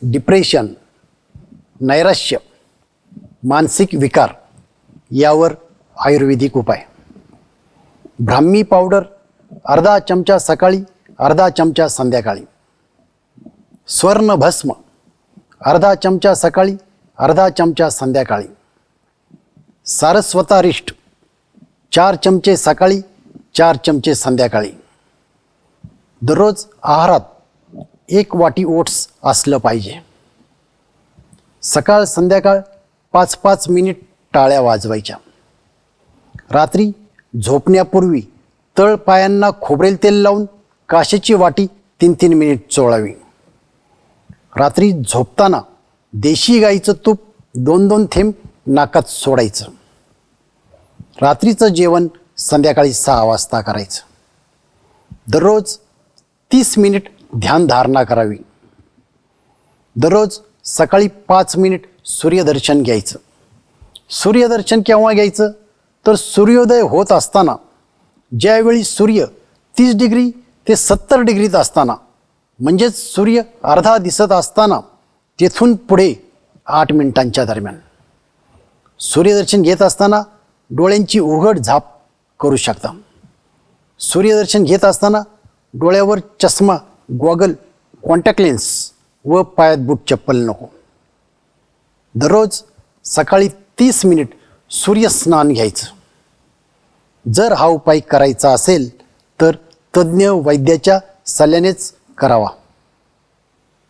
Depression, नैराश्य, मानसिक विकार यावर आयुर्वेदिक उपाय. ब्राह्मी पावडर अर्धा चमचा सकाळी, अर्धा चमचा संध्याकाळी. स्वर्ण भस्म अर्धा चमचा सकाळी, अर्धा चमचा संध्याकाळी. सारस्वतारिष्ट 4 चमचे सकाळी, 4 चमचे संध्याकाळी. दररोज आहारात 1 वाटी ओट्स असलं पाहिजे. सकाळ संध्याकाळ 5-5 मिनिट टाळ्या वाजवायच्या. रात्री झोपण्यापूर्वी तळपायांना खोबरेल तेल लावून काशेची वाटी 3-3 मिनिट चोळावी. रात्री झोपताना देशी गाईचं तूप 2-2 थेंब नाकात सोडायचं. रात्रीचं जेवण संध्याकाळी 6 वाजता करायचं. दररोज 30 मिनिट ध्यानधारणा करावी. दररोज सकाळी 5 मिनिट सूर्यदर्शन घ्यायचं. सूर्यदर्शन केव्हा घ्यायचं तर सूर्योदय होत असताना, ज्यावेळी सूर्य 30 डिग्री ते 70 डिग्रीत असताना, म्हणजेच सूर्य अर्धा दिसत असताना तेथून पुढे 8 मिनिटांच्या दरम्यान. सूर्यदर्शन घेत असताना डोळ्यांची उघड झाप करू शकता. सूर्यदर्शन घेत असताना डोळ्यावर चष्मा, गॉगल, कॉन्टॅक्ट लेन्स व पायात बूट चप्पल नको. दररोज सकाळी 30 मिनिट सूर्यस्नान घ्यायचं. जर हा उपाय करायचा असेल तर तज्ज्ञ वैद्याच्या सल्ल्यानेच करावा.